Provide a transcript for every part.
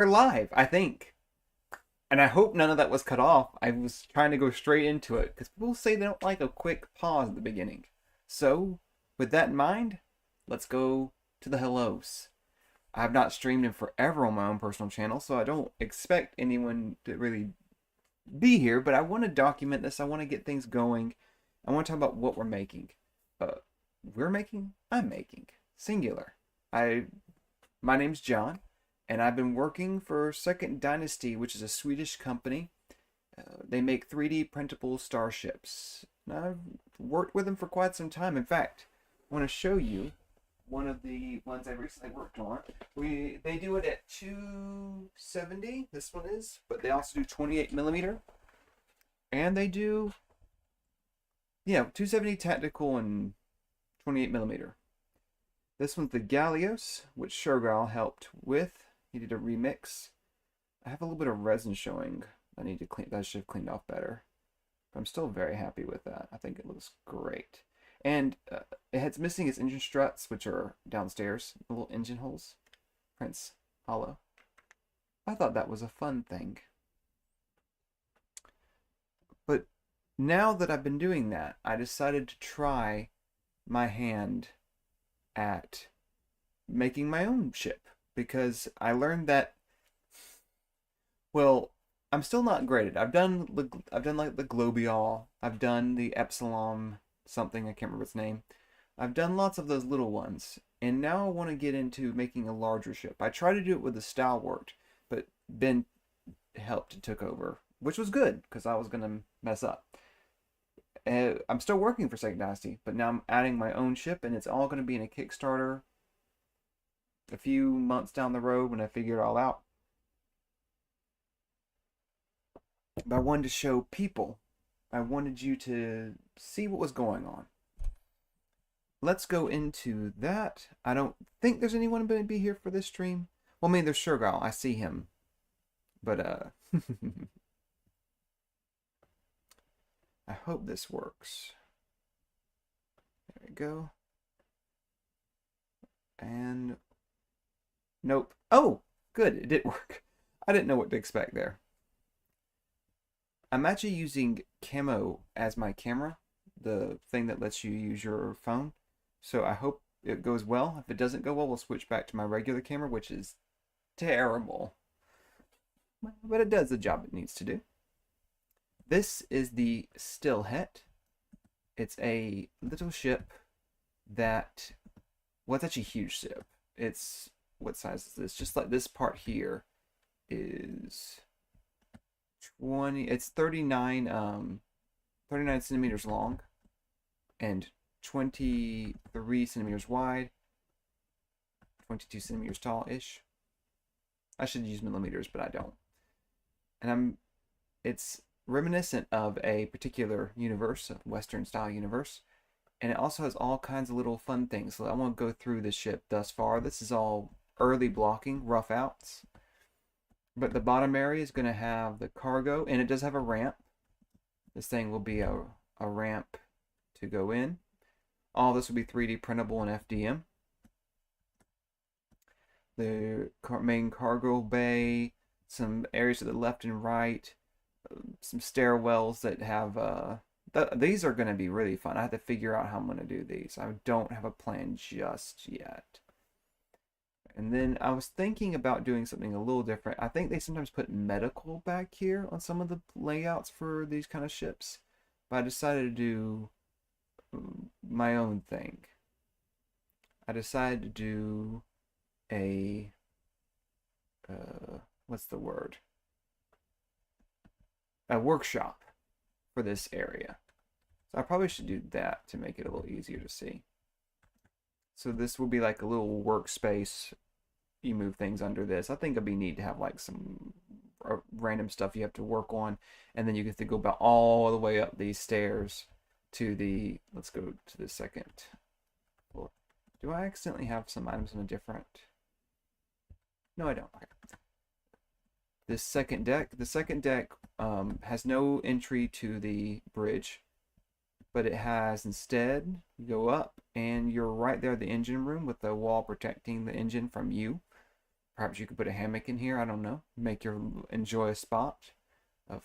We're live, I think. And I hope none of that was cut off. I was trying to go straight into it because people say they don't like a quick pause at the beginning. So, with that in mind, let's go to the hellos. I have not streamed in forever on my own personal channel, so I don't expect anyone to really be here, but I want to document this. I want to get things going. I want to talk about what we're making. Uh, I'm making. Singular. I My name's John, and I've been working for Second Dynasty, which is a Swedish company. They make 3D printable starships. And I've worked with them for quite some time. In fact, I want to show you one of the ones I recently worked on. They do it at 270. This one is, but they also do 28 millimeter, and they do 270 tactical and 28 millimeter. This one's the Gallios, which Shergal helped with. He did a remix. I have a little bit of resin showing. I need to clean that. Should have cleaned off better. But I'm still very happy with that. I think it looks great. And it's missing its engine struts, which are downstairs. The little engine holes. Prince Hollow. I thought that was a fun thing. But now that I've been doing that, I decided to try my hand at making my own ship, because I learned that, well, I'm still not graded. I've done like the Globiol, I've done the Epsilon something, I can't remember its name. I've done lots of those little ones, and now I want to get into making a larger ship. I tried to do it with the Stalwart, but Ben helped and took over, which was good because I was gonna mess up. I'm still working for Second Dynasty, but now I'm adding my own ship, and it's all going to be in a Kickstarter a few months down the road when I figure it all out. But I wanted to show people. I wanted you to see what was going on. Let's go into that. I don't think there's anyone going to be here for this stream. Well, I mean, there's Shergal. I see him. But, I hope this works. There we go. And nope. Oh, good. It did work. I didn't know what to expect there. I'm actually using Camo as my camera, the thing that lets you use your phone. So I hope it goes well. If it doesn't go well, we'll switch back to my regular camera, which is terrible. But it does the job it needs to do. This is the Stillhet. It's a little ship that, well, it's actually a huge ship. It's, what size is this? Just like this part here is 20, it's 39 centimeters long and 23 centimeters wide, 22 centimeters tall-ish. I should use millimeters, but I don't. And it's reminiscent of a particular universe, a Western style universe, and it also has all kinds of little fun things. So I won't go through the ship thus far. This is all early blocking, rough outs. But the bottom area is going to have the cargo, and it does have a ramp. This thing will be a ramp to go in. All this will be 3D printable and FDM. The main cargo bay, some areas to the left and right, some stairwells that have these are going to be really fun. I have to figure out how I'm going to do these. I don't have a plan just yet. And then I was thinking about doing something a little different. I think they sometimes put medical back here on some of the layouts for these kind of ships, but I decided to do my own thing. I decided to do a what's the word? A workshop for this area. So I probably should do that to make it a little easier to see. So this will be like a little workspace. You move things under this. I think it'd be neat to have like some random stuff you have to work on, and then you get to go about all the way up these stairs to the, let's go to the second floor. Do I accidentally have some items on a different? No, I don't. Okay. This second deck. The second deck has no entry to the bridge, but it has instead, you go up and you're right there at the engine room with the wall protecting the engine from you. Perhaps you could put a hammock in here. I don't know. Make your enjoy a spot of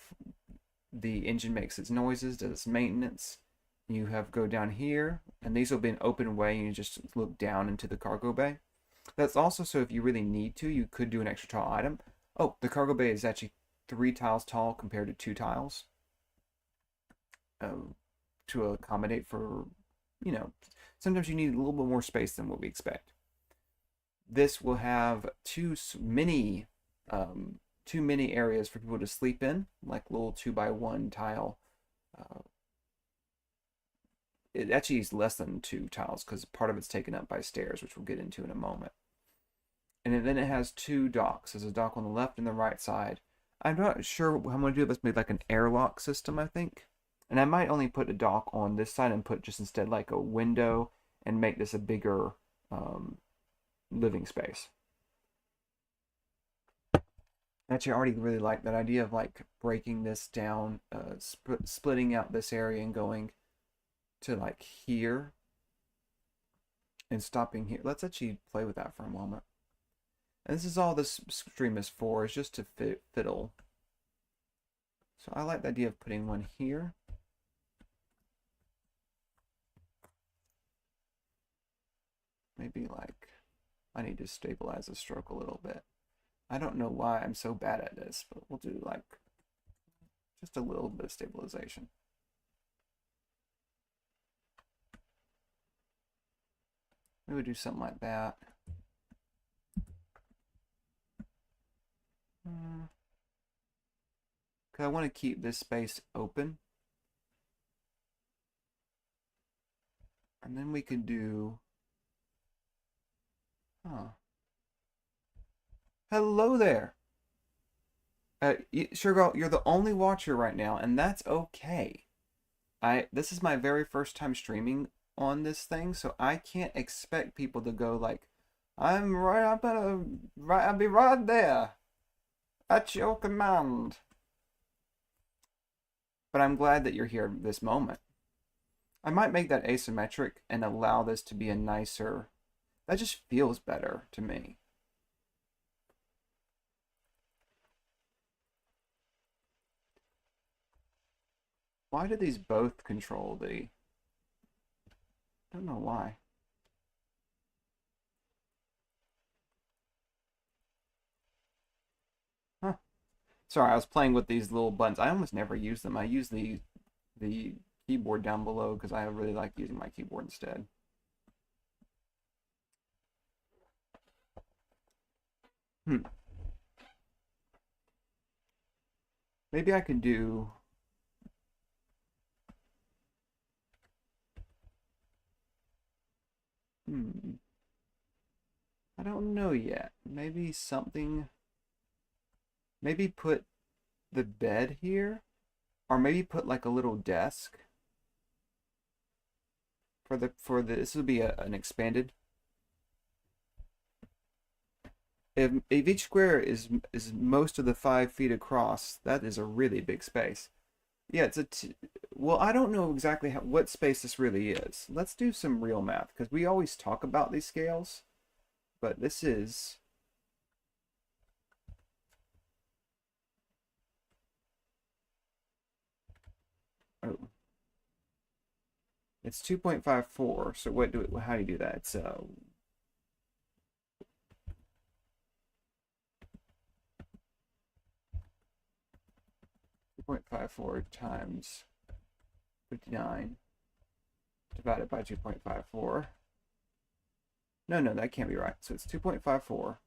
the engine makes its noises, does its maintenance. You have go down here, and these will be an open way, and you just look down into the cargo bay. That's also so if you really need to, you could do an extra tall item. Oh, the cargo bay is actually 3 tiles tall compared to 2 tiles. To accommodate for, you know, sometimes you need a little bit more space than what we expect. This will have too many areas for people to sleep in, like little 2x1 tile. It actually is less than 2 tiles because part of it's taken up by stairs, which we'll get into in a moment. And then it has 2 docks. There's a dock on the left and the right side. I'm not sure how I'm going to do it. Let's make like an airlock system, I think. And I might only put a dock on this side and put just instead like a window and make this a bigger living space. Actually, I already really like that idea of like breaking this down, splitting out this area and going to like here and stopping here. Let's actually play with that for a moment. And this is all this stream is for, is just to fiddle. So I like the idea of putting one here. Maybe like, I need to stabilize the stroke a little bit. I don't know why I'm so bad at this, but we'll do like just a little bit of stabilization. Maybe we'll do something like that. Because I want to keep this space open. And then we could do... Huh. Hello there. Sugar, you're the only watcher right now, and that's okay. This is my very first time streaming on this thing, so I can't expect people to go like, I'll be right there at your command. But I'm glad that you're here this moment. I might make that asymmetric and allow this to be a nicer, that just feels better to me. Why do these both control the... I don't know why. Huh. Sorry, I was playing with these little buttons. I almost never use them. I use the keyboard down below because I really like using my keyboard instead. Maybe I could do... I don't know yet. Maybe something... Maybe put the bed here? Or maybe put like a little desk. This would be an expanded. If each square is most of the 5 feet across, that is a really big space. Yeah, well, I don't know exactly what space this really is. Let's do some real math, because we always talk about these scales, but this is... Oh. It's 2.54, so how do you do that? It's 2.54 times 59 divided by 2.54. No, that can't be right. So it's 2.54.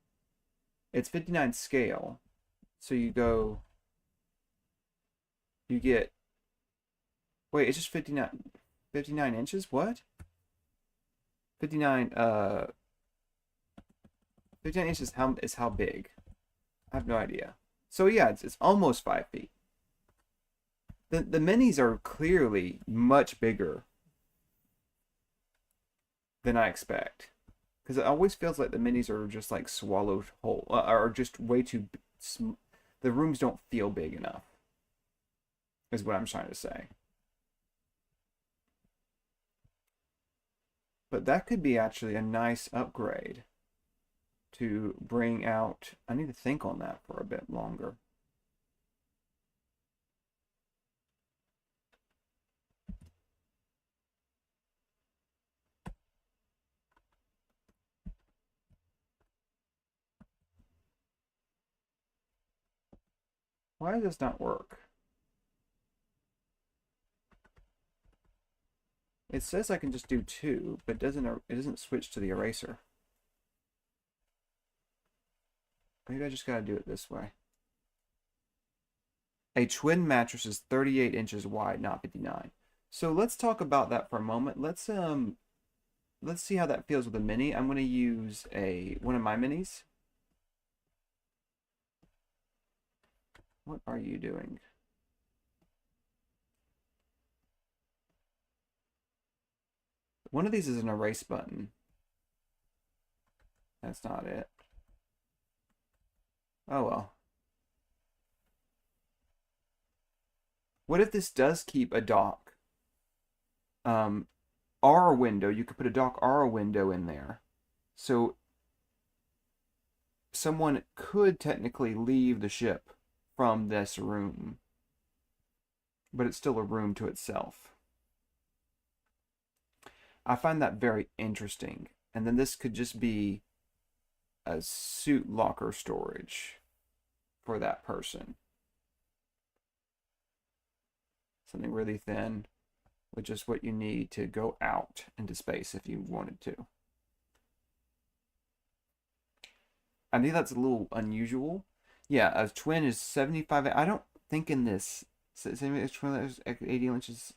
It's 59 scale. So you get, wait, it's just 59 inches? What? 59 inches is how big? I have no idea. So yeah, it's almost 5 feet. The minis are clearly much bigger than I expect. Because it always feels like the minis are just like swallowed whole, or just way too... The rooms don't feel big enough, is what I'm trying to say. But that could be actually a nice upgrade. to bring out, I need to think on that for a bit longer. Why does this not work? It says I can just do two, but it doesn't switch to the eraser. Maybe I just gotta do it this way. A twin mattress is 38 inches wide, not 59. So let's talk about that for a moment. Let's see how that feels with a mini. I'm gonna use one of my minis. What are you doing? One of these is an erase button. That's not it. Oh well. What if this does keep a dock? R window, you could put a dock R window in there. So someone could technically leave the ship from this room, but it's still a room to itself. I find that very interesting. And then this could just be a suit locker storage for that person. Something really thin with just what you need to go out into space if you wanted to. I think that's a little unusual. Yeah, a twin is 75. I don't think in this, same as twin is 80 inches,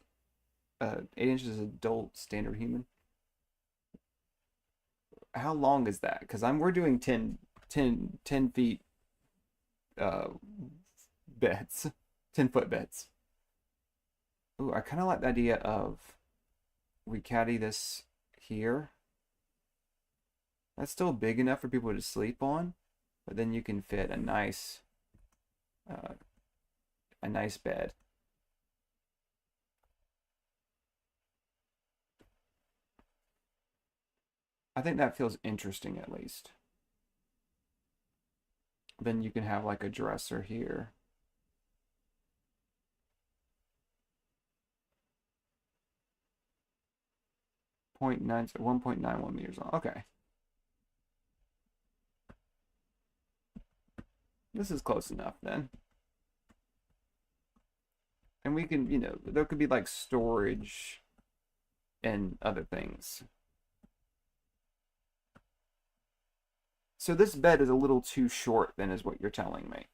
8 inches is adult standard human. How long is that? Because we're doing 10 feet uh, beds, 10-foot beds. Ooh, I kind of like the idea of we caddy this here. That's still big enough for people to sleep on, but then you can fit uh, a nice bed. I think that feels interesting at least. Then you can have like a dresser here. 1.91 meters long. Okay. This is close enough then. And we can, there could be like storage and other things. So this bed is a little too short then is what you're telling me.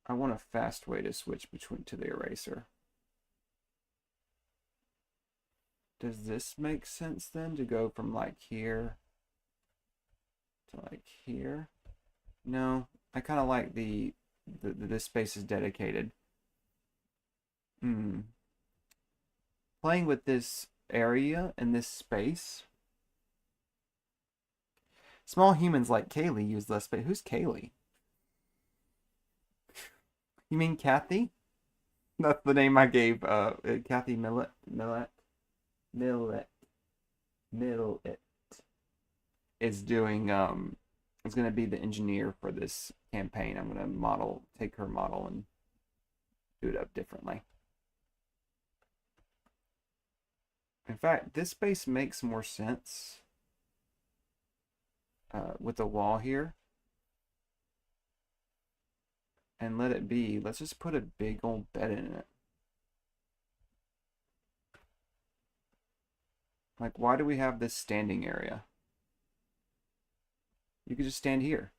I want a fast way to switch to the eraser. Does this make sense then to go from like here to like here? No, I kind of like this space is dedicated. Playing with this area and this space. Small humans like Kaylee use less space. Who's Kaylee? You mean Kathy? That's the name I gave Kathy Millet is doing is going to be the engineer for this campaign. I'm going to take her model and do it up differently. In fact, this space makes more sense with the wall here. And let it be. Let's just put a big old bed in it. Like, why do we have this standing area? You could just stand here.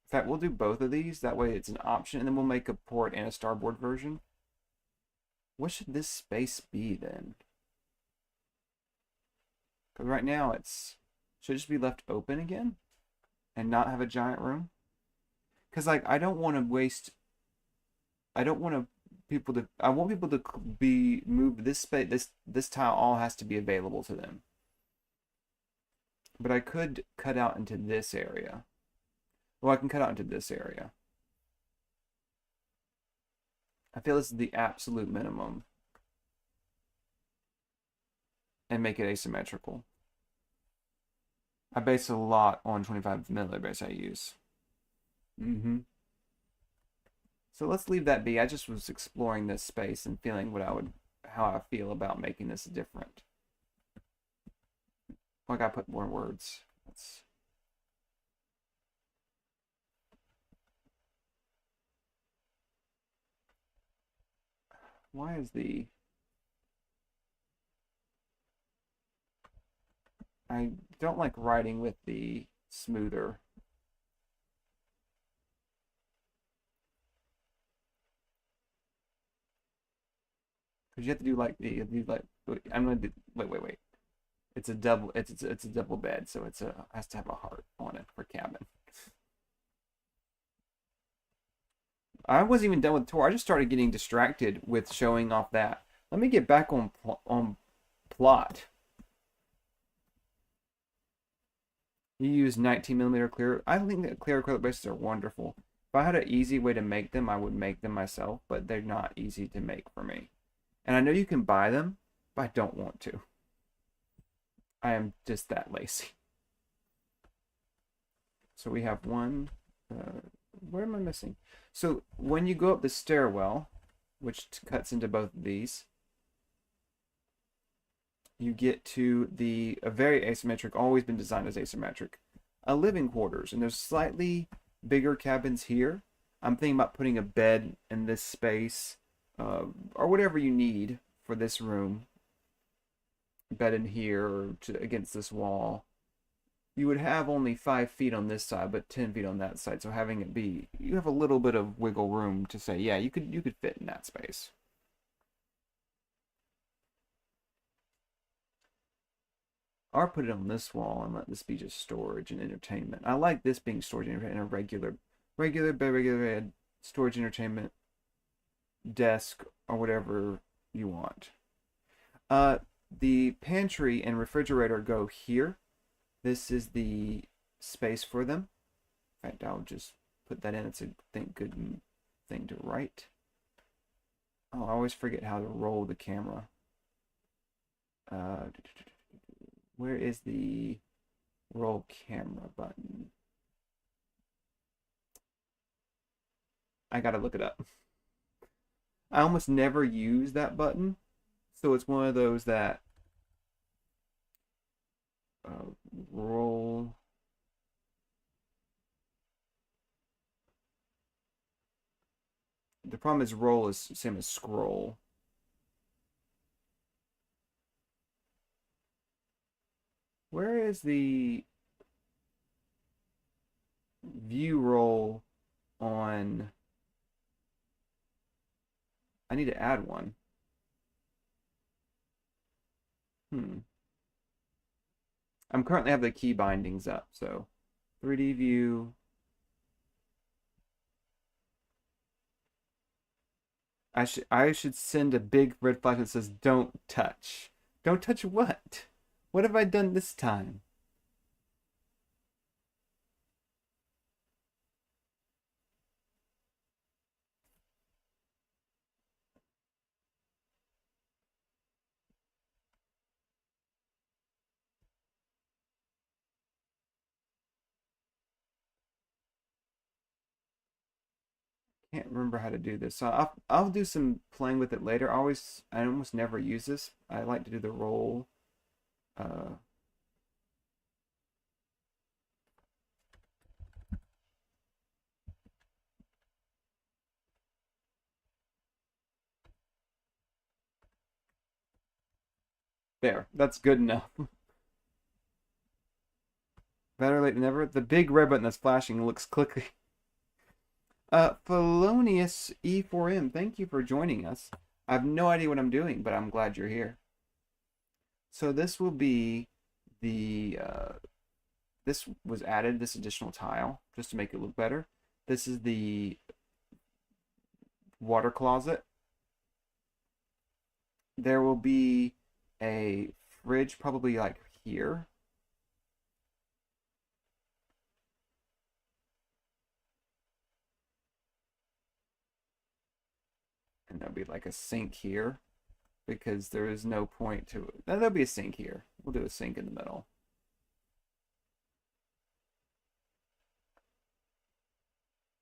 In fact, we'll do both of these. That way it's an option. And then we'll make a port and a starboard version. What should this space be then? Because right now should it just be left open again? And not have a giant room? Because like I don't want to waste. I want people to be moved. This space, this tile all has to be available to them. But I could cut out into this area. Well, I can cut out into this area. I feel this is the absolute minimum and make it asymmetrical. I base a lot on 25mm base I use. Mm-hmm. So let's leave that be. I just was exploring this space and feeling how I feel about making this different. Like I put more words. That's why is the I don't like writing with the smoother. Because you have to do like I'm gonna do wait. It's a double it's a double bed, so it's a has to have a heart on it for cabin. I wasn't even done with the tour. I just started getting distracted with showing off that. Let me get back on plot. You use 19mm clear. I think that clear acrylic bases are wonderful. If I had an easy way to make them, I would make them myself, but they're not easy to make for me. And I know you can buy them, but I don't want to. I am just that lazy. So we have one. Where am I missing? So when you go up the stairwell, which cuts into both of these, you get to a very asymmetric, always been designed as asymmetric, a living quarters. And there's slightly bigger cabins here. I'm thinking about putting a bed in this space, or whatever you need for this room. Bed in here or against this wall. You would have only 5 feet on this side, but 10 feet on that side. So having it be, you have a little bit of wiggle room to say, yeah, you could fit in that space. Or put it on this wall and let this be just storage and entertainment. I like this being storage and entertainment, a regular bed, storage, entertainment, desk, or whatever you want. The pantry and refrigerator go here. This is the space for them. In fact, I'll just put that in. It's a good thing to write. Oh, I always forget how to roll the camera. Where is the roll camera button? I gotta look it up. I almost never use that button, so it's one of those that roll. The problem is roll is same as scroll. Where is the view roll on? I need to add one. I'm currently have the key bindings up, so 3D view. I should send a big red flag that says don't touch. Don't touch what? What have I done this time? Can't remember how to do this. So I'll do some playing with it later. I almost never use this. I like to do the roll. Uh, there. That's good enough. Better late than never. The big red button that's flashing looks clicky. Felonious E4M, thank you for joining us. I have no idea what I'm doing, but I'm glad you're here. So this will be this was added, this additional tile, just to make it look better. This is the water closet. There will be a fridge probably like here. And there'll be like a sink here because there is no point to it. There'll be a sink here. We'll do a sink in the middle.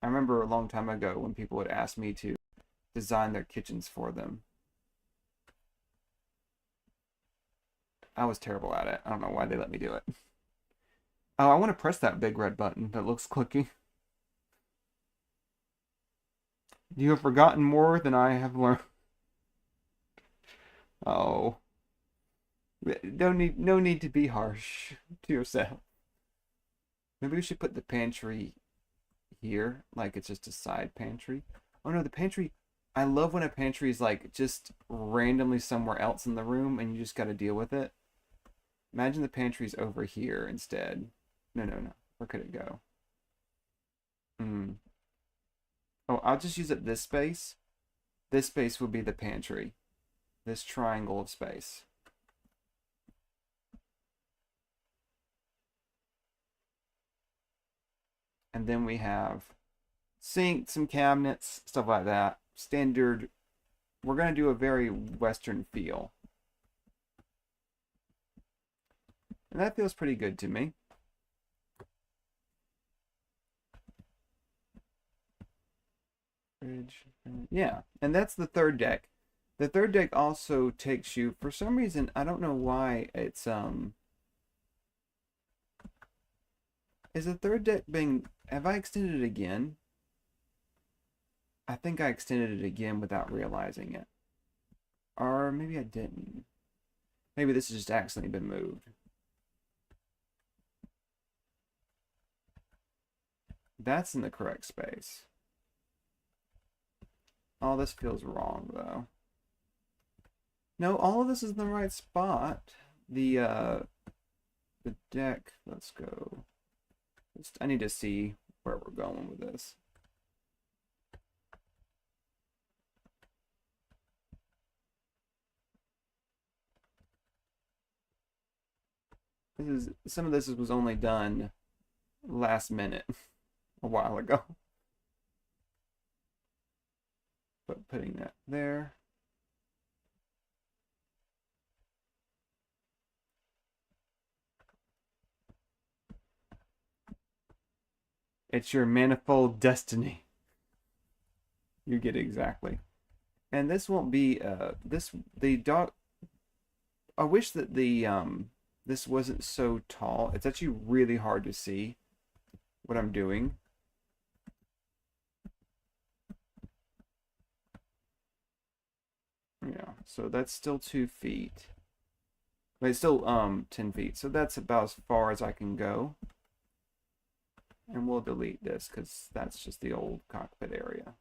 I remember a long time ago when people would ask me to design their kitchens for them. I was terrible at it. I don't know why they let me do it. Oh, I want to press that big red button that looks clicky. You have forgotten more than I have learned. Oh, no need to be harsh to yourself. Maybe we should put the pantry here, like it's just a side pantry. Oh no, the pantry. I love when a pantry is like just randomly somewhere else in the room and you just got to deal with it. Imagine the pantry's over here instead. No, no, no. Where could it go? Hmm. Oh, I'll just use it this space. This space would be the pantry. This triangle of space. And then we have sink, some cabinets, stuff like that. Standard. We're going to do a very Western feel. And that feels pretty good to me. Yeah, and that's the third deck. The third deck also takes you, for some reason, I don't know why it's, is the third deck being, have I extended it again? I think I extended it again without realizing it. Or maybe I didn't. Maybe this has just accidentally been moved. That's in the correct space. All this feels wrong, though. No, all of this is in the right spot. The deck, let's go. I need to see where we're going with this. Some of this was only done last minute a while ago. But putting that there. It's your manifold destiny. You get it exactly. And this won't be the dog. I wish that the this wasn't so tall. It's actually really hard to see what I'm doing. Yeah, so that's still 2 feet. But it's still 10 feet. So that's about as far as I can go. And we'll delete this because that's just the old cockpit area.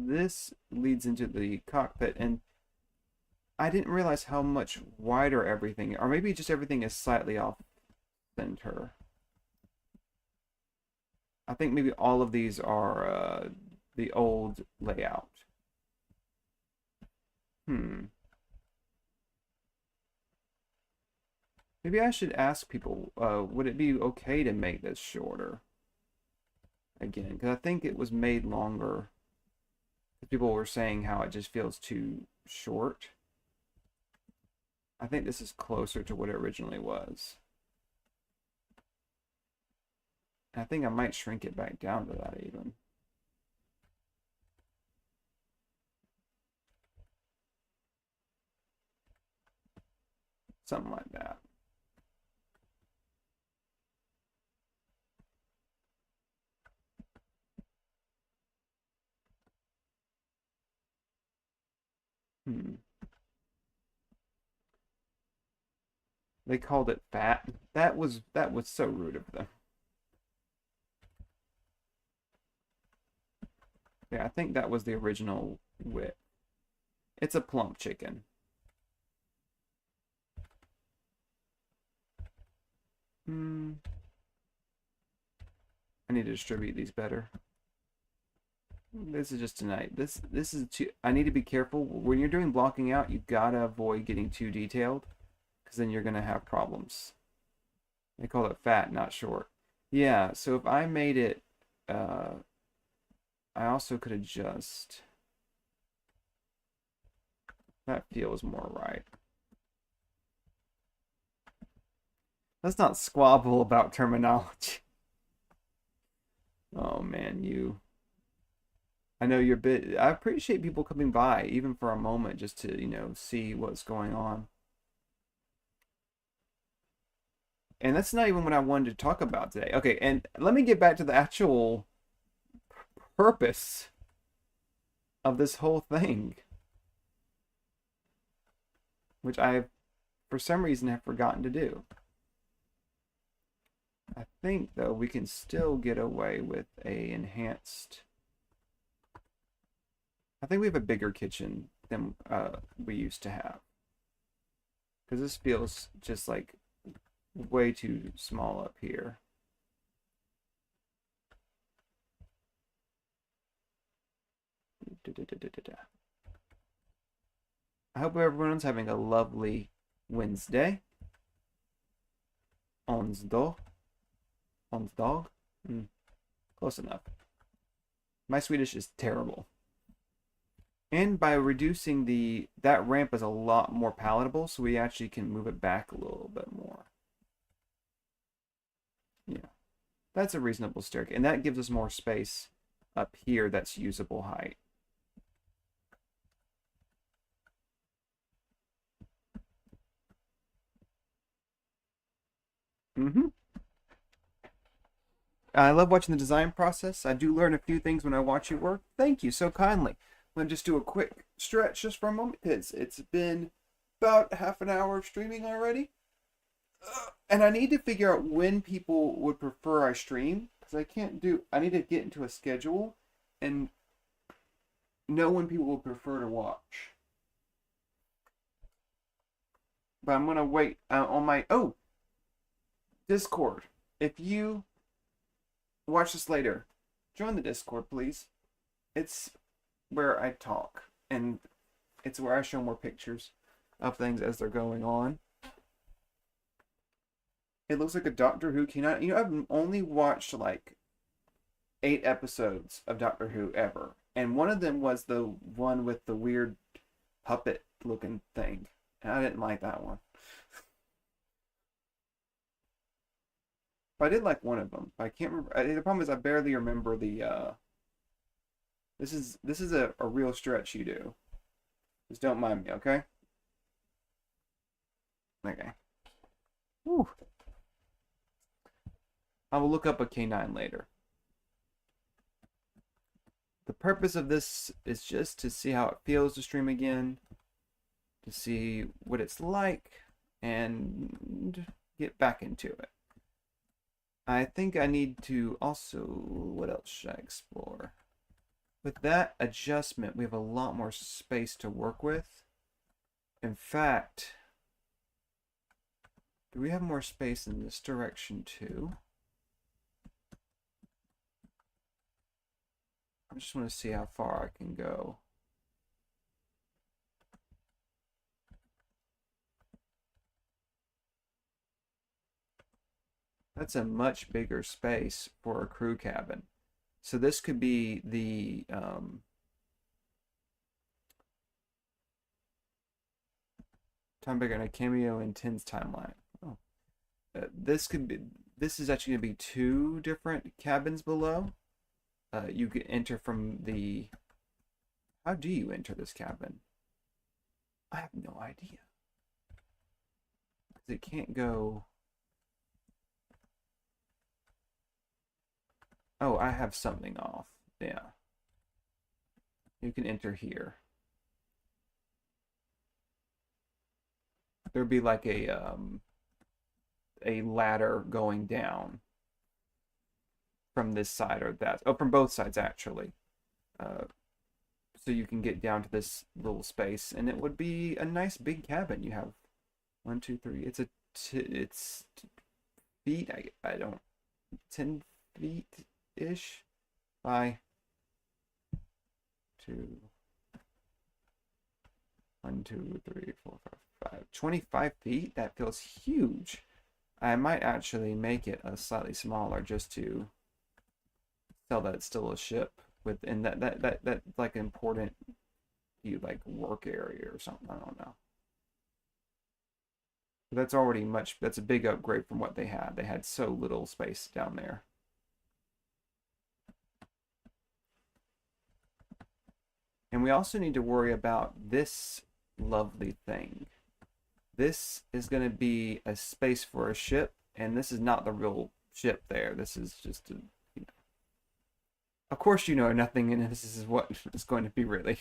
This leads into the cockpit, and I didn't realize how much wider everything, or maybe just everything is slightly off center. I think maybe all of these are the old layout. Maybe I should ask people, would it be okay to make this shorter? Again, because I think it was made longer. People were saying how it just feels too short. I think this is closer to what it originally was. I think I might shrink it back down to that even. Something like that. They called it fat. That was so rude of them. Yeah, I think that was the original width. It's a plump chicken. I need to distribute these better. This is just tonight. This is too. I need to be careful when you're doing blocking out. You gotta avoid getting too detailed, because then you're gonna have problems. They call it fat, not short. Yeah, so if I made it, uh, I also could adjust. That feels more right. Let's not squabble about terminology. Oh man, you. I know you're a bit. I appreciate people coming by, even for a moment, just to, see what's going on. And that's not even what I wanted to talk about today. Okay, and let me get back to the actual purpose of this whole thing, which I, for some reason, have forgotten to do. I think, though, we can still get away with a enhanced. I think we have a bigger kitchen than we used to have. Because this feels just like way too small up here. I hope everyone's having a lovely Wednesday. Onsdag. Onsdag? Close enough. My Swedish is terrible. And by reducing that ramp is a lot more palatable, so we actually can move it back a little bit more. Yeah. That's a reasonable staircase. And that gives us more space up here that's usable height. Mm-hmm. I love watching the design process. I do learn a few things when I watch you work. Thank you so kindly. I'm going to just do a quick stretch just for a moment because it's been about half an hour of streaming already. And I need to figure out when people would prefer I stream because I need to get into a schedule and know when people would prefer to watch. But I'm going to wait on my, Discord. If you watch this later, join the Discord, please. It's where I talk, and it's where I show more pictures of things as they're going on. It looks like a Doctor Who cannot. I've only watched like 8 episodes of Doctor Who ever, and one of them was the one with the weird puppet looking thing, and I didn't like that one. But I did like one of them. I can't remember. The problem is I barely remember the. This is a real stretch you do. Just don't mind me, okay? Okay. Whew. I will look up a K9 later. The purpose of this is just to see how it feels to stream again, to see what it's like, and get back into it. I think I need to also, what else should I explore? With that adjustment, we have a lot more space to work with. In fact, do we have more space in this direction too? I just want to see how far I can go. That's a much bigger space for a crew cabin. So this could be the time bigger in a cameo in 10's timeline. Oh. This is actually going to be 2 different cabins below. You can enter from the, how do you enter this cabin? I have no idea. It can't go. Oh, I have something off. Yeah. You can enter here. There'd be like a ladder going down from this side or that. Oh, from both sides actually. So you can get down to this little space, and it would be a nice big cabin. You have 1, 2, 3. It's feet. I don't 10 feet ish by 2. 1, 2, 3, 4, 5, 5. 25 feet. That feels huge. I might actually make it a slightly smaller just to tell that it's still a ship with and that like important you like work area or something. I don't know. But that's already much. That's a big upgrade from what they had. They had so little space down there. And we also need to worry about this lovely thing. This is going to be a space for a ship, and this is not the real ship there. This is just a, you know. Of course, you know nothing, and this is what it's going to be really.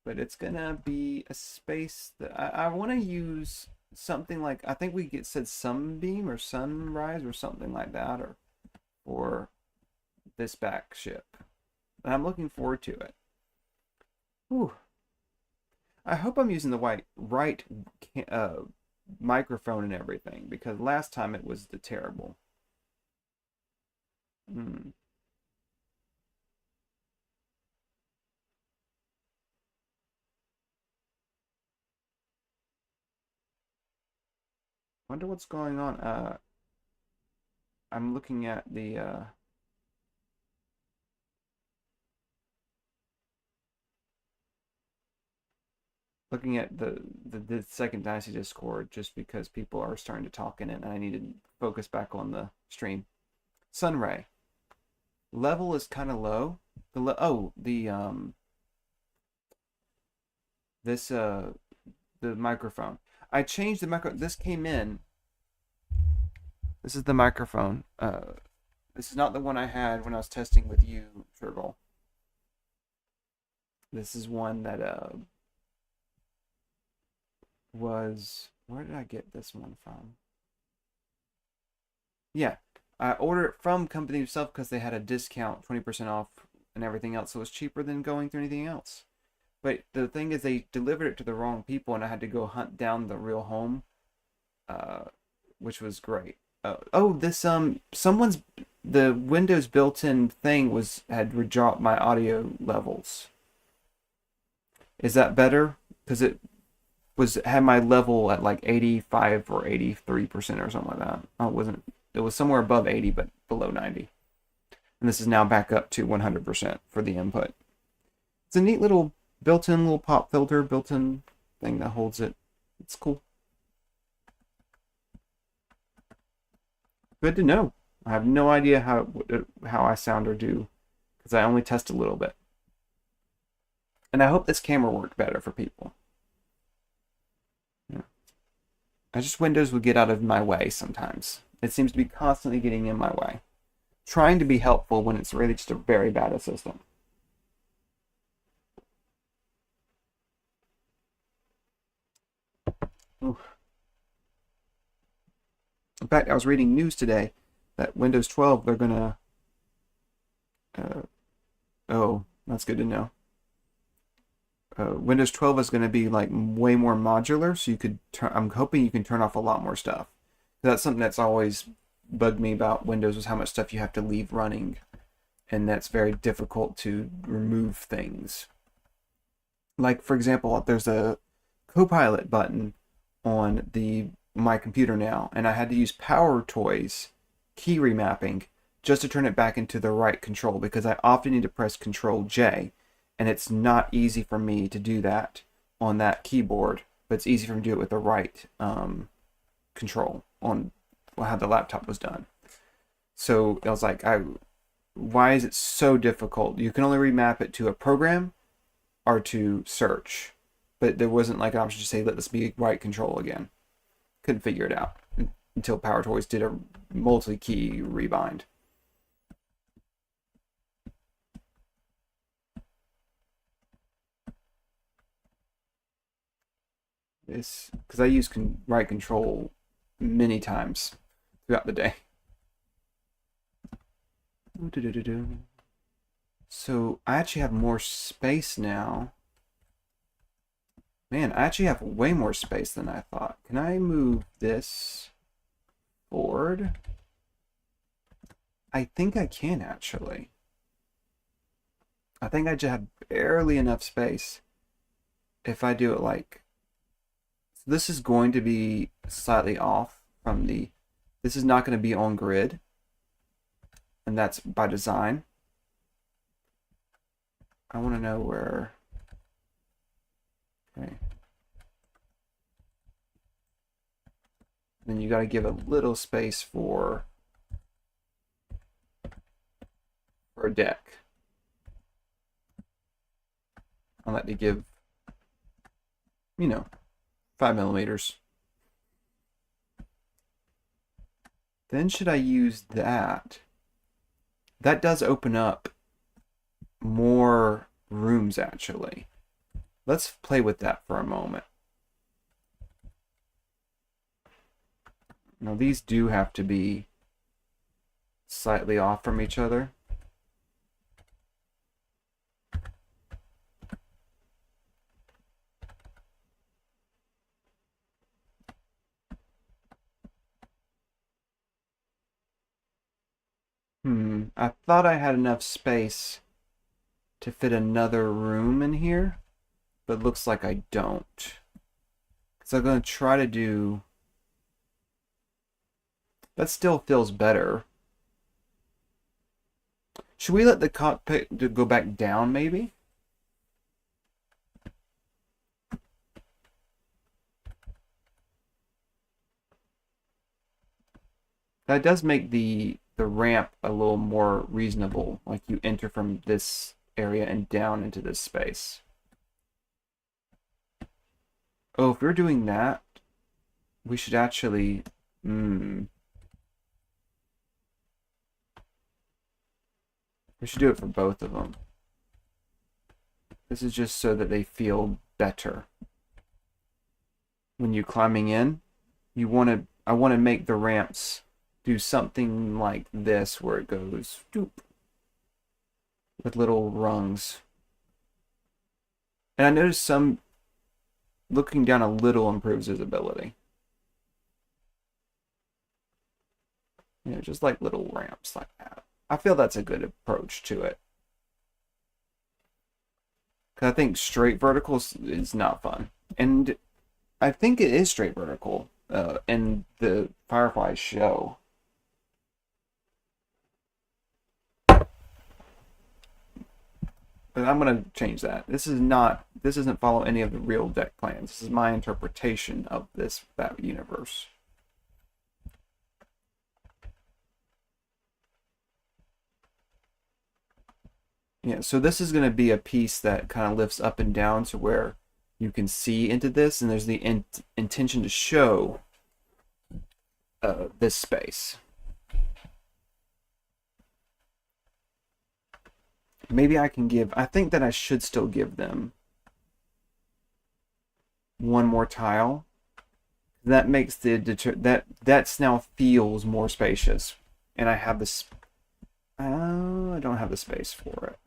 But it's going to be a space that I want to use something like, I think we get said sunbeam or sunrise or something like that, or for this back ship. And I'm looking forward to it. Whew. I hope I'm using the right microphone and everything because last time it was the terrible. Hmm. Wonder what's going on. I'm looking at the the second Dynasty Discord just because people are starting to talk in it and I need to focus back on the stream. Sunray level is kind of low. This the microphone. I changed the micro. This came in. This is the microphone. This is not the one I had when I was testing with you, Turgle. This is one that was, where did I get this one from? Yeah, I ordered it from company itself because they had a discount, 20% off and everything else, so it was cheaper than going through anything else. But the thing is, they delivered it to the wrong people, and I had to go hunt down the real home, uh, which was great. Oh, this someone's the Windows built-in thing had dropped my audio levels. Is that better? Because it had my level at like 85 or 83% or something like that. Oh, it wasn't. It was somewhere above 80 but below 90. And this is now back up to 100% for the input. It's a neat little built-in little pop filter, built-in thing that holds it. It's cool. Good to know. I have no idea how I sound or do because I only test a little bit. And I hope this camera worked better for people. Yeah. I just Windows would get out of my way sometimes. It seems to be constantly getting in my way. Trying to be helpful when it's really just a very bad system. Oof. In fact, I was reading news today that Windows 12, they're gonna. Oh, that's good to know. Windows 12 is going to be like way more modular, so you could turn. I'm hoping you can turn off a lot more stuff. That's something that's always bugged me about Windows is how much stuff you have to leave running, and that's very difficult to remove things. Like for example, there's a Copilot button on my computer now, and I had to use Power Toys key remapping just to turn it back into the right control because I often need to press Control J, and it's not easy for me to do that on that keyboard, but it's easy for me to do it with the right control on how the laptop was done. So I was like, why is it so difficult? You can only remap it to a program or to search, but there wasn't like an option to say, let this be right control again. Couldn't figure it out until Power Toys did a multi-key rebind. This because I use right control many times throughout the day. So I actually have more space now. Man, I actually have way more space than I thought. Can I move this forward? I think I can actually. I think I just have barely enough space if I do it like This is going to be slightly off from the, this is not going to be on grid, and that's by design. I want to know where, okay. Then you got to give a little space for a deck. I like to give, you know, 5 millimeters. Then should I use that? That does open up more rooms, actually. Let's play with that for a moment. Now these do have to be slightly off from each other. I thought I had enough space to fit another room in here, but looks like I don't. So I'm going to try to do... That still feels better. Should we let the cockpit go back down, maybe? That does make the ramp a little more reasonable, like you enter from this area and down into this space. Oh, if we're doing that, we should actually... We should do it for both of them. This is just so that they feel better. When you're climbing in, I want to make the ramps do something like this, where it goes doop, with little rungs. And I noticed some looking down a little improves visibility. You know, just like little ramps like that. I feel that's a good approach to it. Because I think straight vertical is not fun. And I think it is straight vertical in the Firefly show. But I'm going to change that. This doesn't follow any of the real deck plans. This is my interpretation of that universe. Yeah, so this is going to be a piece that kind of lifts up and down to where you can see into this, and there's the intention to show this space. Maybe I can give, I think that I should still give them one more tile. That makes that's now feels more spacious. And I have this, I don't have the space for it.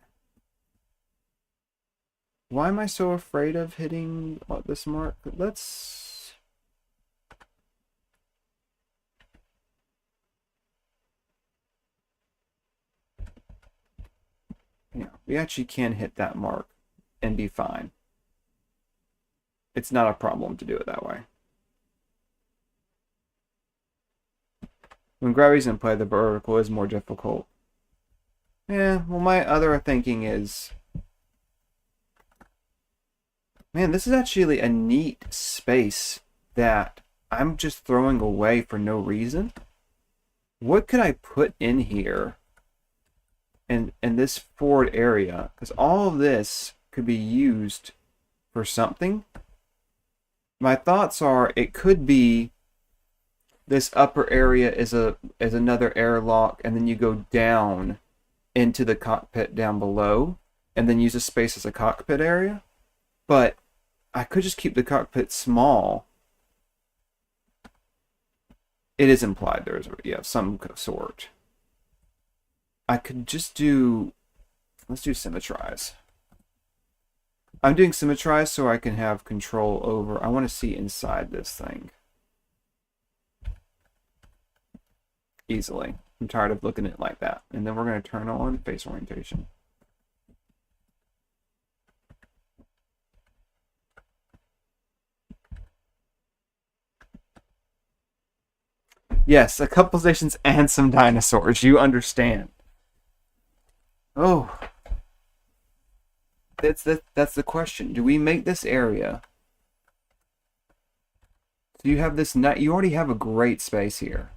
Why am I so afraid of hitting this mark? Let's... Yeah, we actually can hit that mark and be fine. It's not a problem to do it that way. When gravity's in play, the vertical is more difficult. Yeah, well, my other thinking is... Man, this is actually a neat space that I'm just throwing away for no reason. What could I put in here in this forward area? Because all of this could be used for something. My thoughts are it could be this upper area is another airlock, and then you go down into the cockpit down below, and then use a space as a cockpit area. But I could just keep the cockpit small. It is implied there is, yeah, some sort. I could just do, let's do symmetrize. I'm doing symmetrize so I can have control over, I want to see inside this thing easily. I'm tired of looking at it like that. And then we're going to turn on face orientation. Yes, a couple stations and some dinosaurs. You understand. Oh, that's the question. Do we make this area? So you have this night. You already have a great space here.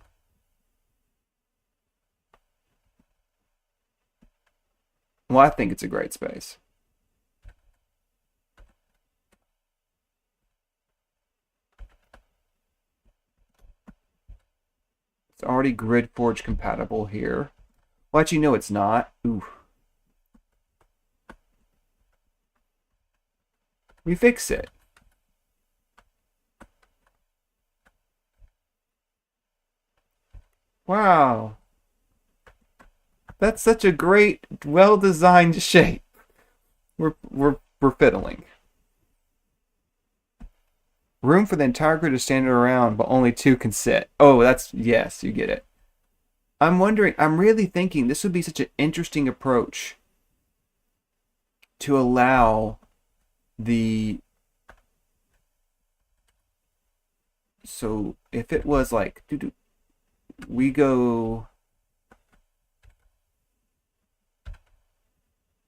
Well, I think it's a great space. It's already grid forge compatible here. Well, actually, no, it's not. Ooh. We fix it. Wow. That's such a great, well-designed shape. We're fiddling. Room for the entire grid to stand around, but only two can sit. Oh, that's yes, you get it. I'm wondering, I'm really thinking this would be such an interesting approach to allow the so if it was like we go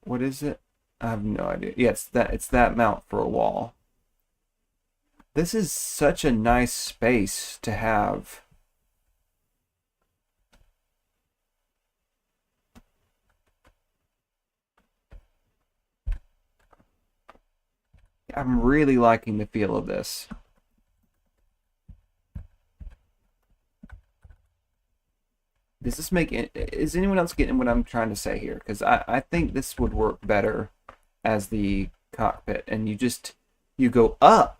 what is it? I have no idea. Yeah, it's that mount for a wall. This is such a nice space to have. I'm really liking the feel of this. Does this make it? Is anyone else getting what I'm trying to say here? Because I think this would work better as the cockpit, and you go up.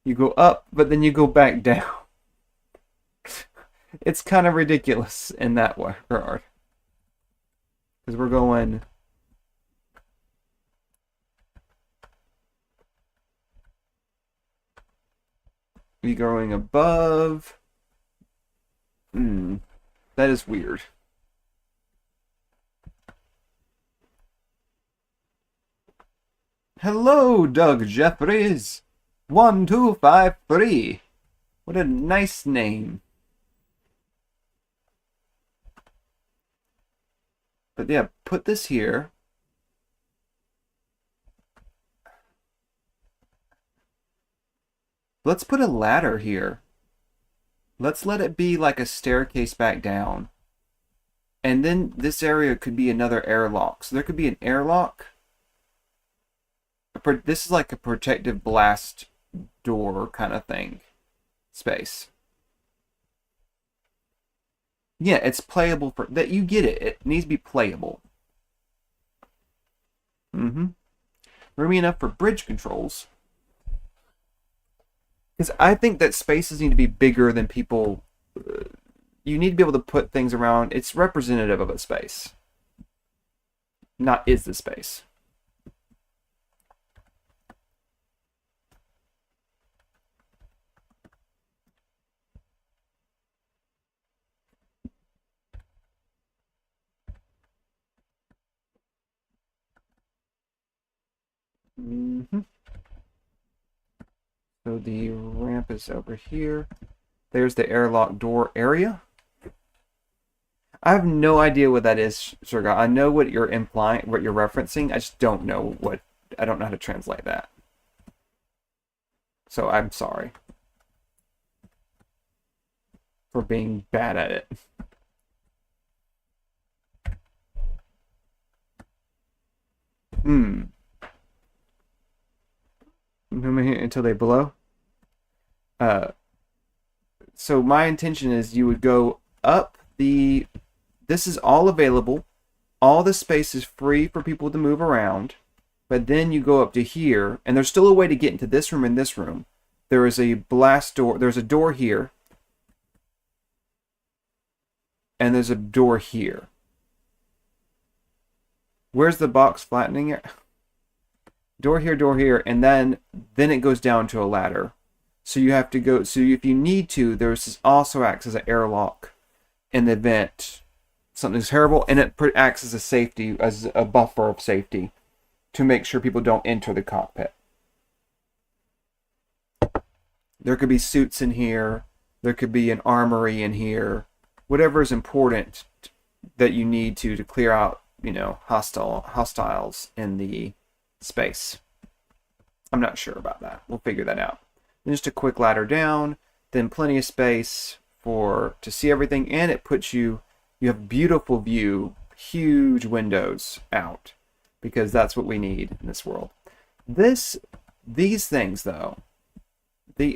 You go up, but then you go back down. It's kind of ridiculous in that regard. Because we're going. We're going above. That is weird. Hello, Doug Jeffries. 1253. What a nice name. But yeah, put this here. Let's put a ladder here. Let's let it be like a staircase back down. And then this area could be another airlock. So there could be an airlock. This is like a protective blast door kind of thing. Space. Yeah, it's playable for that. You get it. It needs to be playable. Roomy enough for bridge controls. Because I think that spaces need to be bigger than people. You need to be able to put things around. It's representative of a space. Not is the space. So the ramp is over here. There's the airlock door area. I have no idea what that is, Sergei. I know what you're implying, what you're referencing. I just don't know I don't know how to translate that. So I'm sorry for being bad at it. Until they blow. So my intention is you would go up the. This is all available. All the space is free for people to move around. But then you go up to here, and there's still a way to get into this room and this room. There is a blast door. There's a door here. And there's a door here. Where's the box flattening it? Door here, and then it goes down to a ladder. So you have to go. So if you need to, there's also acts as an airlock in the event something's terrible, and it acts as a safety, as a buffer of safety, to make sure people don't enter the cockpit. There could be suits in here. There could be an armory in here. Whatever is important that you need to clear out, you know, hostiles in the space. I'm not sure about that. We'll figure that out. And just a quick ladder down, then plenty of space to see everything, and it puts you have beautiful view, huge windows out, because that's what we need in this world. These things though,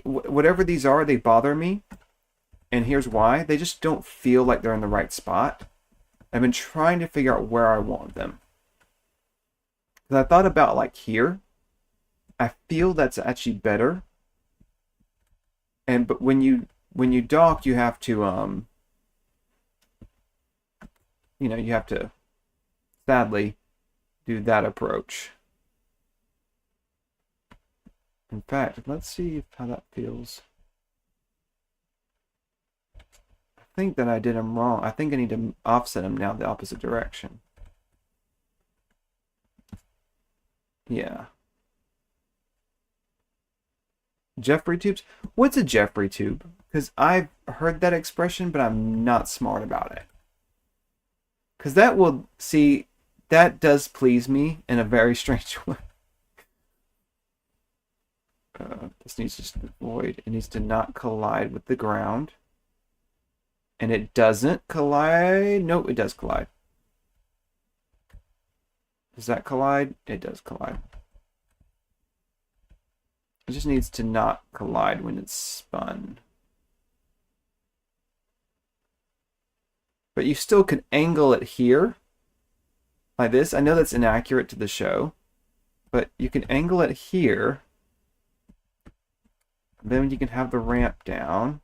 whatever these are, they bother me, and here's why. They just don't feel like they're in the right spot. I've been trying to figure out where I want them. Because I thought about like here. I feel that's actually better. But when you dock, you have to you have to sadly do that approach. In fact, let's see how that feels. I think that I did them wrong. I think I need to offset them now the opposite direction. Yeah. Jeffrey tubes? What's a Jeffrey tube? Because I've heard that expression, but I'm not smart about it. Because that does please me in a very strange way. This needs to just avoid. It needs to not collide with the ground. And it doesn't collide. No, it does collide. Does that collide? It does collide. It just needs to not collide when it's spun. But you still can angle it here like this. I know that's inaccurate to the show, but you can angle it here. Then you can have the ramp down.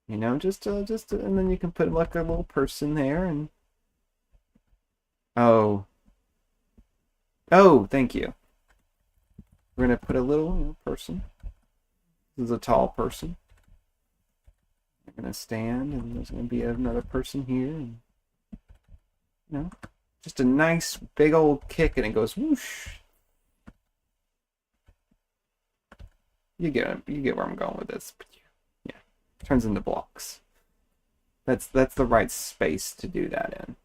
You know, and then you can put like a little person there and oh, thank you. We're gonna put a little person. This is a tall person. They're gonna stand, and there's gonna be another person here, and just a nice big old kick, and it goes whoosh. You get where I'm going with this. Yeah, turns into blocks. That's the right space to do that in.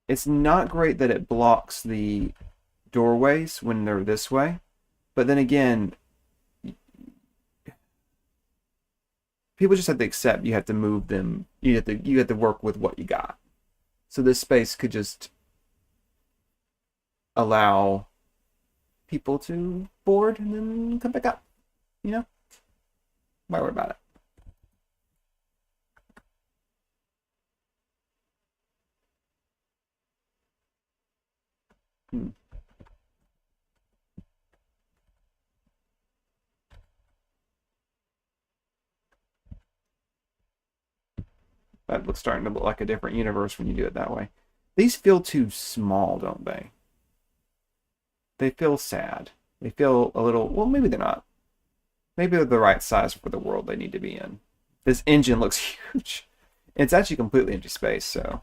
It's not great that it blocks the doorways when they're this way, but then again, people just have to accept you have to move them. You have to work with what you got. So this space could just allow people to board and then come back up. You know? Why worry about it? That looks starting to look like a different universe when you do it that way. These feel too small, don't they? They feel sad. They feel a little, well, maybe they're not. Maybe they're the right size for the world they need to be in. This engine looks huge. It's actually completely empty space, so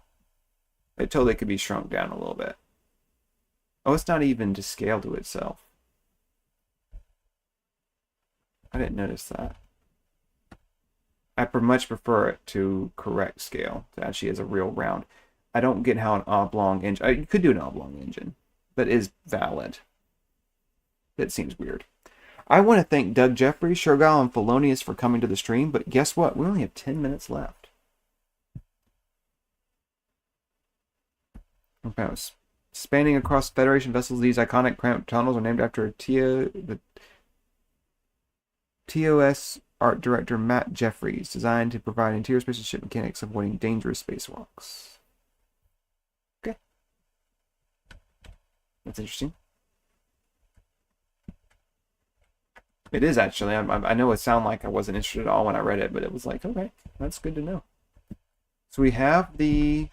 it totally could be shrunk down a little bit. Oh, it's not even to scale to itself. I didn't notice that. I much prefer it to correct scale, to actually as a real round. I don't get how an oblong engine, you could do an oblong engine, that is valid. That seems weird. I want to thank Doug Jeffrey, Shergal, and Felonius for coming to the stream, but guess what? We only have 10 minutes left. Okay, spanning across Federation vessels, these iconic cramped tunnels are named after the TOS art director Matt Jeffries, designed to provide interior space and ship mechanics, avoiding dangerous spacewalks. Okay. That's interesting. It is actually. I know it sounded like I wasn't interested at all when I read it, but it was like, okay, that's good to know. So we have a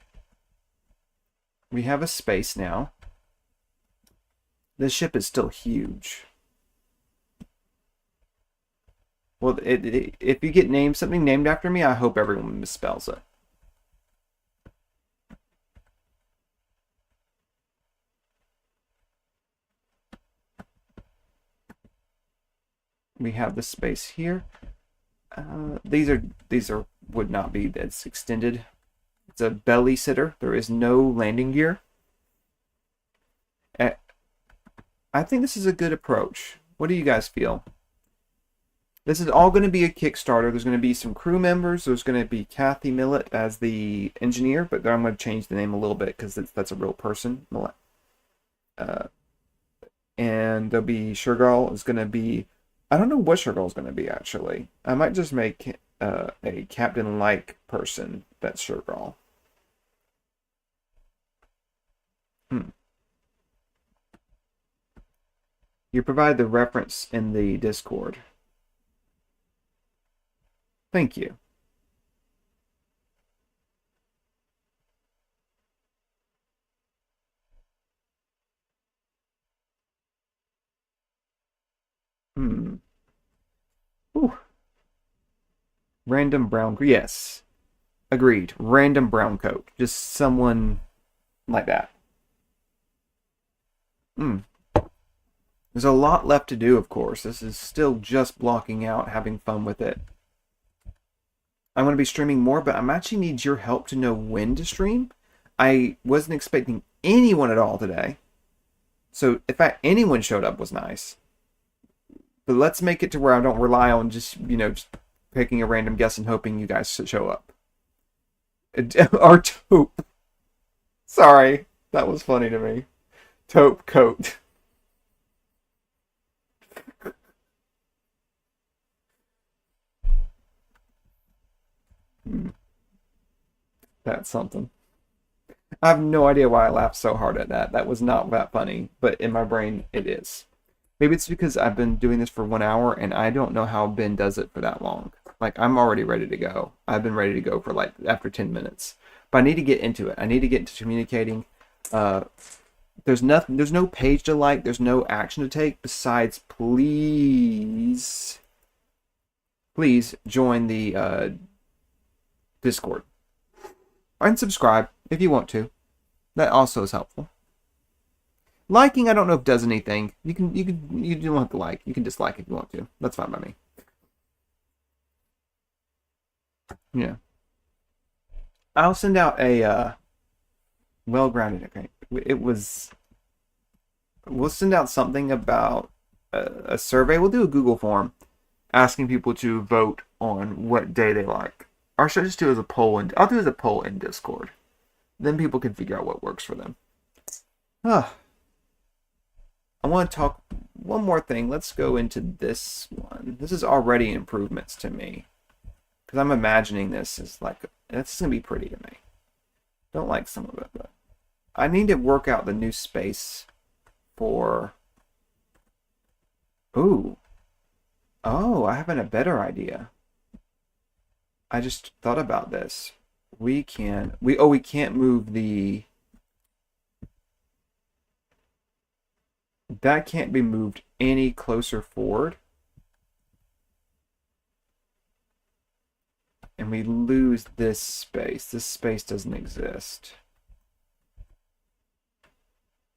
space now. This ship is still huge. Well, if you get something named after me, I hope everyone misspells it. We have the space here. These are would not be that's extended. It's a belly sitter. There is no landing gear. I think this is a good approach. What do you guys feel? This is all going to be a Kickstarter. There's going to be some crew members. There's going to be Kathy Millett as the engineer, but I'm going to change the name a little bit because that's a real person. Uh, and there'll be Shergal is going to be. I don't know what Shergal is going to be actually. I might just make a captain-like person that's Shergal. Hmm. You provide the reference in the Discord. Thank you. Hmm. Ooh. Random brown. Yes. Agreed. Random brown coat. Just someone like that. Hmm. There's a lot left to do, of course. This is still just blocking out, having fun with it. I'm going to be streaming more, but I'm actually need your help to know when to stream. I wasn't expecting anyone at all today. So, in fact, anyone showed up was nice. But let's make it to where I don't rely on just picking a random guess and hoping you guys show up. Our taupe. Sorry, that was funny to me. Taupe coat. That's something. I have no idea why I laughed so hard at that. That was not that funny, but in my brain, it is. Maybe it's because I've been doing this for 1 hour and I don't know how Ben does it for that long. Like, I'm already ready to go. I've been ready to go for like after 10 minutes. But I need to get into it. I need to get into communicating. Uh, there's nothing, there's no page to like, there's no action to take besides please join the Discord. And subscribe if you want to. That also is helpful. Liking, I don't know if does anything. You don't have to like. You can dislike if you want to. That's fine by me. Yeah. I'll send out a well-grounded. Okay. It was. We'll send out something about a survey. We'll do a Google form asking people to vote on what day they like. Or should I just do it as a poll? And I'll do it as a poll in Discord. Then people can figure out what works for them. Ah. I want to talk one more thing. Let's go into this one. This is already improvements to me. Because I'm imagining this as like, it's going to be pretty to me. Don't like some of it, but I need to work out the new space for... Ooh. Oh, I have a better idea. I just thought about this. We can't move the... That can't be moved any closer forward. And we lose this space. This space doesn't exist.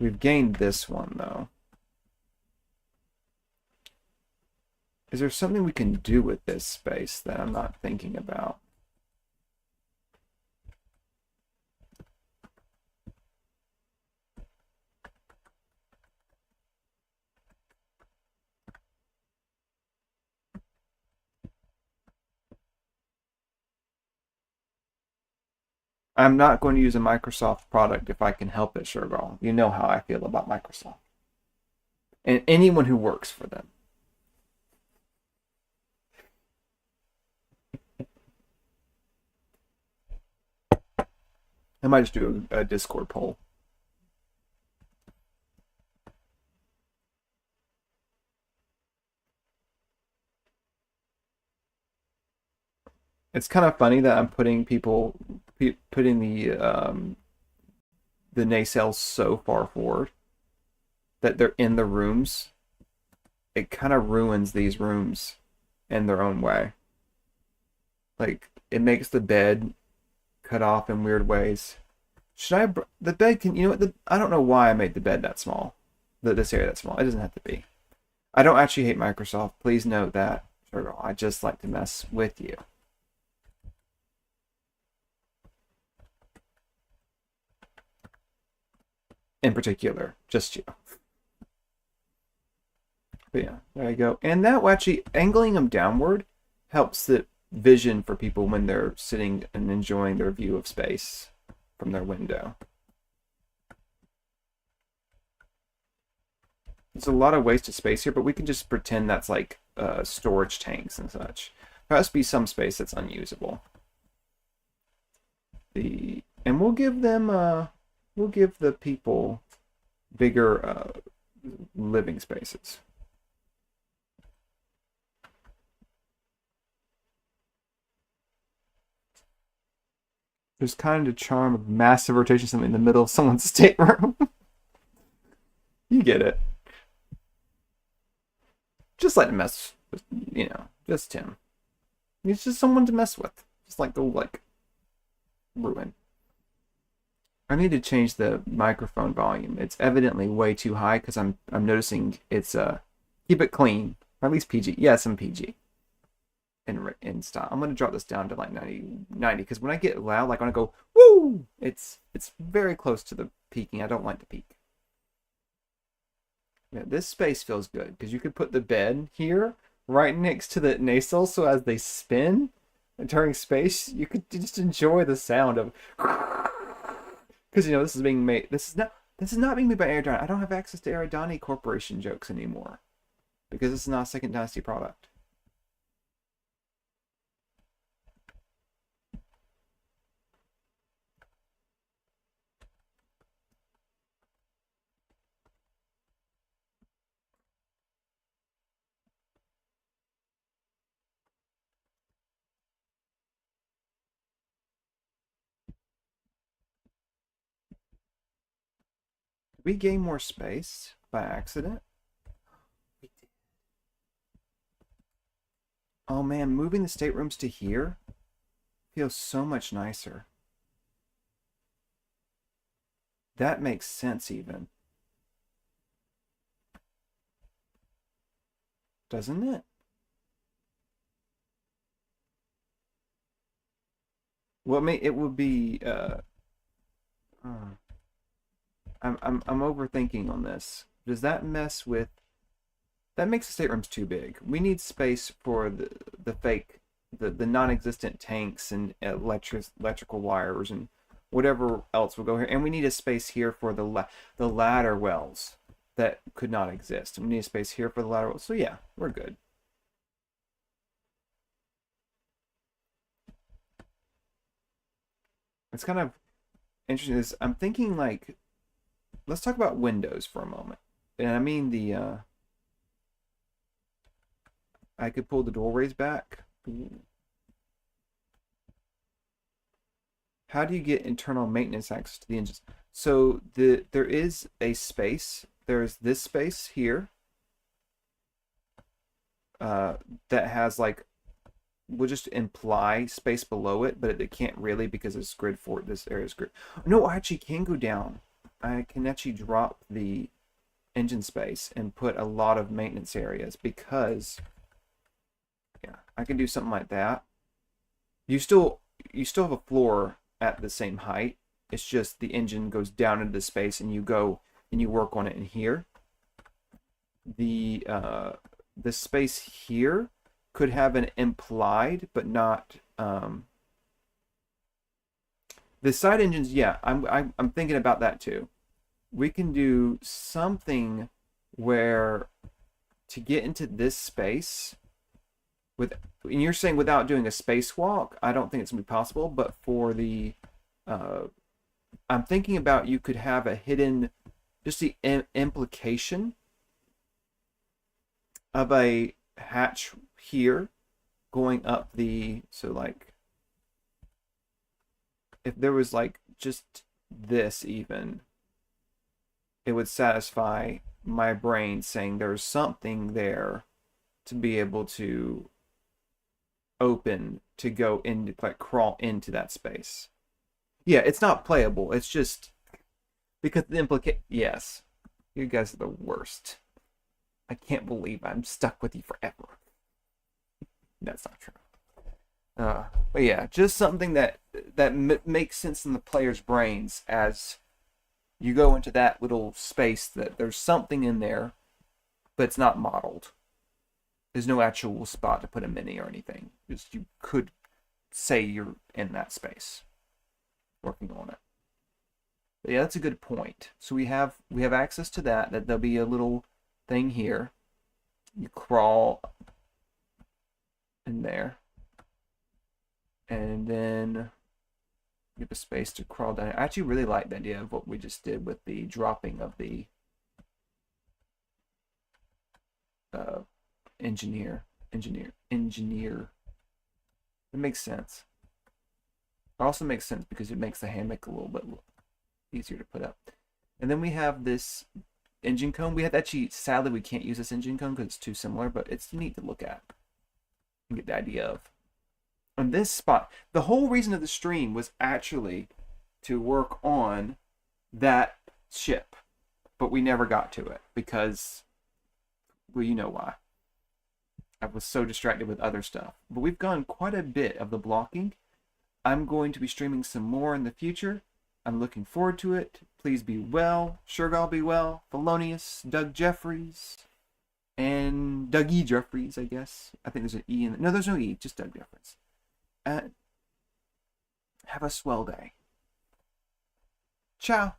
We've gained this one, though. Is there something we can do with this space that I'm not thinking about? I'm not going to use a Microsoft product if I can help it, Shergal. You know how I feel about Microsoft. And anyone who works for them. I might just do a Discord poll. It's kind of funny that I'm putting the nacelles so far forward that they're in the rooms. It kind of ruins these rooms in their own way. Like, it makes the bed cut off in weird ways. The bed can, I don't know why I made the bed that small. This area that small. It doesn't have to be. I don't actually hate Microsoft. Please note that, Turtle. I just like to mess with you. In particular, just you. But yeah, there you go. And that will actually, angling them downward helps the vision for people when they're sitting and enjoying their view of space from their window. There's a lot of waste of space here, but we can just pretend that's like storage tanks and such. There has to be some space that's unusable. And we'll give the people bigger living spaces. There's kind of the charm of massive rotation, something in the middle of someone's stateroom. You get it. Just like to mess with, just him. He's just someone to mess with. Just like go like ruin. I need to change the microphone volume. It's evidently way too high because I'm noticing it's keep it clean, or at least PG. Yes, I'm PG in style. I'm gonna drop this down to like 90 because when I get loud, like when I go woo, it's very close to the peaking. I don't like to peak. Yeah, this space feels good because you could put the bed here right next to the nacelle, so as they spin during space, you could just enjoy the sound of. Because this is being made. This is not being made by Aerodynamic. I don't have access to Aerodynamic Corporation jokes anymore because this is not a Second Dynasty product. Did we gain more space by accident? Oh man, moving the staterooms to here feels so much nicer. That makes sense even. Doesn't it? Well, it would be uh, I'm overthinking on this. Does that mess with that makes the staterooms too big? We need space for the fake the non-existent tanks and electrical wires and whatever else will go here. And we need a space here for the ladder wells that could not exist. And we need a space here for the ladder wells. So yeah, we're good. It's kind of interesting. Is I'm thinking like let's talk about windows for a moment. And I mean I could pull the doorways back. How do you get internal maintenance access to the engines? So there is a space. There's this space here that has like we'll just imply space below it, but it can't really because it's grid for this area is grid. No, I actually can go down. I can actually drop the engine space and put a lot of maintenance areas because yeah, I can do something like that. You still have a floor at the same height. It's just the engine goes down into the space and you go and you work on it in here. The space here could have an implied but not the side engines, yeah, I'm thinking about that too. We can do something where to get into this space with and you're saying without doing a spacewalk, I don't think it's gonna be possible, but for the uh I'm thinking about you could have a hidden just the implication of a hatch here going up the so like if there was like just this even it would satisfy my brain saying there's something there to be able to open to go into like crawl into that space. Yeah, it's not playable. It's just because the implicate yes. You guys are the worst. I can't believe I'm stuck with you forever. That's not true. But yeah, just something that makes sense in the player's brains as you go into that little space, that there's something in there, but it's not modeled. There's no actual spot to put a mini or anything. Just you could say you're in that space working on it. But yeah, that's a good point. So we have access to that. That there'll be a little thing here. You crawl in there, and then you have a space to crawl down. I actually really like the idea of what we just did with the dropping of the engineer. It makes sense. It also makes sense because it makes the hammock a little bit easier to put up. And then we have this engine cone. We have actually, sadly, we can't use this engine cone because it's too similar, but it's neat to look at and get the idea of. On this spot, the whole reason of the stream was actually to work on that ship, but we never got to it because, well, you know why. I was so distracted with other stuff. But we've gone quite a bit of the blocking. I'm going to be streaming some more in the future. I'm looking forward to it. Please be well. Shergal be well. Felonious, Doug Jeffries, and Doug E. Jeffries, I guess. I think there's an E in it. No, there's no E, just Doug Jeffries. Have a swell day. Ciao.